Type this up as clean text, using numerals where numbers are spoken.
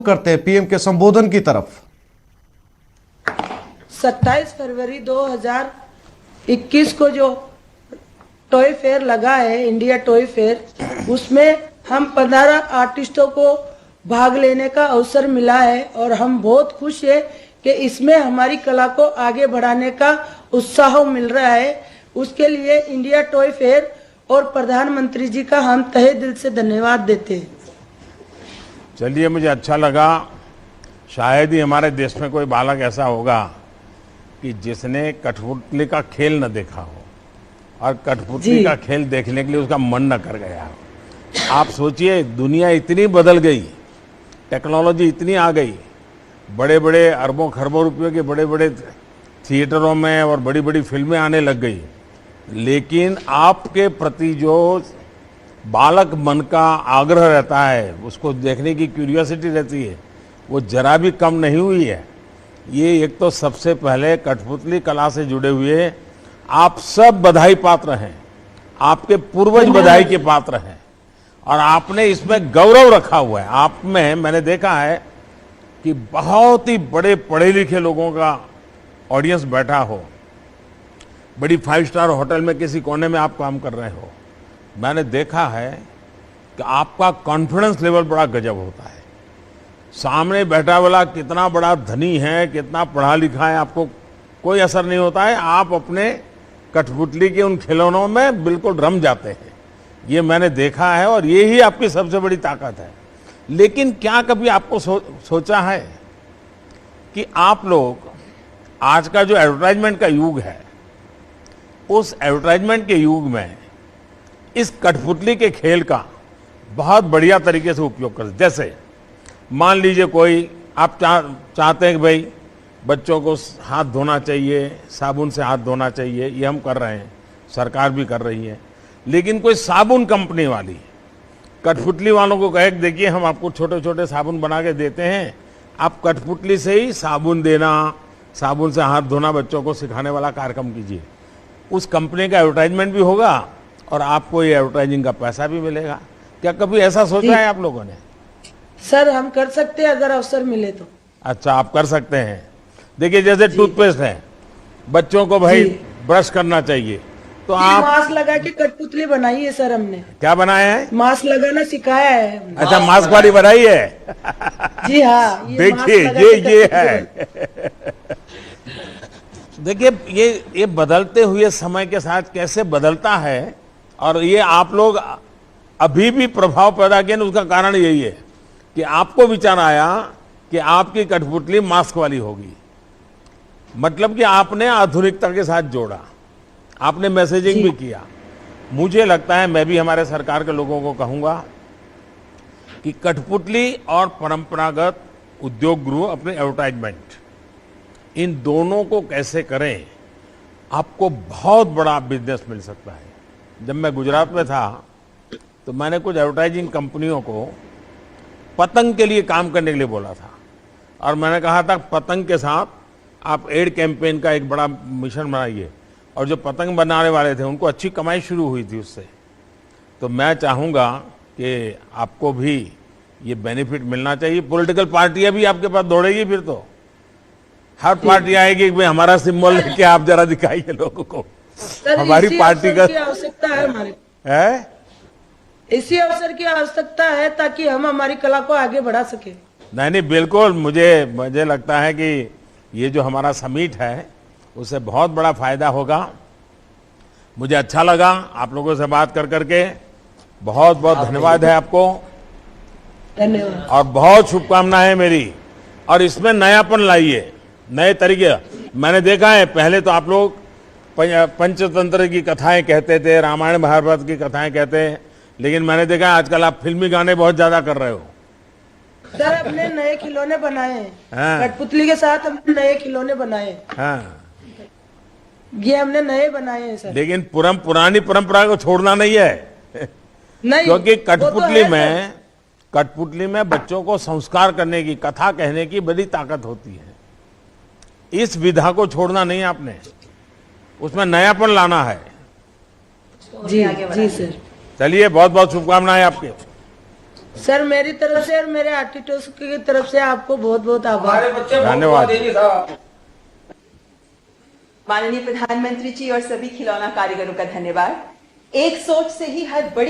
करते हैं पीएम के संबोधन की तरफ। 27 फरवरी 2021 को जो टॉय फेयर लगा है, इंडिया टॉय फेयर, उसमें हम 15 आर्टिस्टों को भाग लेने का अवसर मिला है और हम बहुत खुश हैं कि इसमें हमारी कला को आगे बढ़ाने का उत्साह मिल रहा है। उसके लिए इंडिया टॉय फेयर और प्रधानमंत्री जी का हम तहे दिल से धन्यवाद देते हैं। चलिए, मुझे अच्छा लगा। शायद ही हमारे देश में कोई बालक ऐसा होगा कि जिसने कठपुतली का खेल न देखा हो और कठपुतली का खेल देखने के लिए उसका मन न कर गया हो। आप सोचिए, दुनिया इतनी बदल गई, टेक्नोलॉजी इतनी आ गई, बड़े बड़े अरबों खरबों रुपयों के बड़े बड़े थिएटरों में और बड़ी बड़ी फिल्में आने लग गई, लेकिन आपके प्रति जो बालक मन का आग्रह रहता है, उसको देखने की क्यूरियोसिटी रहती है, वो जरा भी कम नहीं हुई है। ये एक तो सबसे पहले कठपुतली कला से जुड़े हुए आप सब बधाई पात्र हैं, आपके पूर्वज बधाई के पात्र हैं और आपने इसमें गौरव रखा हुआ है। आप में मैंने देखा है कि बहुत ही बड़े पढ़े लिखे लोगों का ऑडियंस बैठा हो, बड़ी 5 स्टार होटल में किसी कोने में आप काम कर रहे हो। मैंने देखा है कि आपका कॉन्फिडेंस लेवल बड़ा गजब होता है। सामने बैठा वाला कितना बड़ा धनी है, कितना पढ़ा लिखा है, आपको कोई असर नहीं होता है। आप अपने कठपुतली के उन खिलौनों में बिल्कुल रम जाते हैं। ये मैंने देखा है और ये ही आपकी सबसे बड़ी ताकत है। लेकिन क्या कभी आपको सोचा है कि आप लोग, आज का जो एडवर्टाइजमेंट का युग है, उस एडवर्टाइजमेंट के युग में इस कठपुतली के खेल का बहुत बढ़िया तरीके से उपयोग कर। जैसे मान लीजिए कोई आप चाहते हैं कि भाई बच्चों को हाथ धोना चाहिए, साबुन से हाथ धोना चाहिए, ये हम कर रहे हैं, सरकार भी कर रही है। लेकिन कोई साबुन कंपनी वाली कठपुतली वालों को कहे, देखिए हम आपको छोटे छोटे साबुन बना के देते हैं, आप कठपुतली से ही साबुन देना, साबुन से हाथ धोना बच्चों को सिखाने वाला कार्यक्रम कीजिए। उस कंपनी का एडवर्टाइजमेंट भी होगा और आपको ये एडवर्टाइजिंग का पैसा भी मिलेगा। क्या कभी ऐसा सोचा है आप लोगों ने? सर, हम कर सकते हैं अगर अवसर मिले तो। अच्छा, आप कर सकते हैं। देखिए, जैसे टूथपेस्ट है, बच्चों को भाई ब्रश करना चाहिए, तो आप मास्क लगा के कठपुतली बनाई है सर हमने। क्या बनाया है? मास्क लगाना सिखाया है हमने। अच्छा, मास्क वाली बनाई है? जी हाँ। देखिए, ये है। देखिए, ये बदलते हुए समय के साथ कैसे बदलता है, और ये आप लोग अभी भी प्रभाव पैदा किए, उसका कारण यही है कि आपको विचार आया कि आपकी कठपुतली मास्क वाली होगी। मतलब कि आपने आधुनिकता के साथ जोड़ा, आपने मैसेजिंग भी किया। मुझे लगता है, मैं भी हमारे सरकार के लोगों को कहूंगा कि कठपुतली और परंपरागत उद्योग गृह अपने एडवर्टाइजमेंट, इन दोनों को कैसे करें, आपको बहुत बड़ा बिजनेस मिल सकता है। जब मैं गुजरात में था तो मैंने कुछ एडवर्टाइजिंग कंपनियों को पतंग के लिए काम करने के लिए बोला था और मैंने कहा था पतंग के साथ आप एड कैंपेन का एक बड़ा मिशन बनाइए, और जो पतंग बनाने वाले थे उनको अच्छी कमाई शुरू हुई थी उससे। तो मैं चाहूँगा कि आपको भी ये बेनिफिट मिलना चाहिए। पॉलिटिकल पार्टियाँ भी आपके पास दौड़ेगी, फिर तो हर पार्टी आएगी कि भाई हमारा सिंबल लेके आप जरा दिखाइए लोगों को। हमारी पार्टी का आवश्यकता है, हमारे है इसी अवसर की आवश्यकता है ताकि हम हमारी कला को आगे बढ़ा सके। नहीं, बिल्कुल। मुझे लगता है कि ये जो हमारा समिट है उससे बहुत बड़ा फायदा होगा। मुझे अच्छा लगा आप लोगों से बात कर करके। बहुत बहुत धन्यवाद है आपको, धन्यवाद, और बहुत शुभकामनाएं मेरी। और इसमें नयापन लाइए, नए तरीके। मैंने देखा है, पहले तो आप लोग पंचतंत्र की कथाएं कहते थे, रामायण महाभारत की कथाएं कहते हैं, लेकिन मैंने देखा है आजकल आप फिल्मी गाने बहुत ज्यादा कर रहे हो। सर, हमने नए खिलौने बनाए हैं। कठपुतली के साथ हमने नए खिलौने बनाए। हाँ, ये हमने नए बनाए हैं सर। लेकिन पुरानी परंपरा को छोड़ना नहीं है। नहीं, क्योंकि तो कठपुतली में बच्चों को संस्कार करने की, कथा कहने की बड़ी ताकत होती है। इस विधा को छोड़ना नहीं आपने, उसमें नयापन लाना है। जी सर। चलिए, बहुत बहुत शुभकामनाएं आपके। सर मेरी तरफ से और मेरे आर्टिस्टों की तरफ से आपको बहुत बहुत आभार। धन्यवाद। माननीय प्रधानमंत्री जी और सभी खिलौना कारीगरों का धन्यवाद। एक सोच से ही हर बड़ी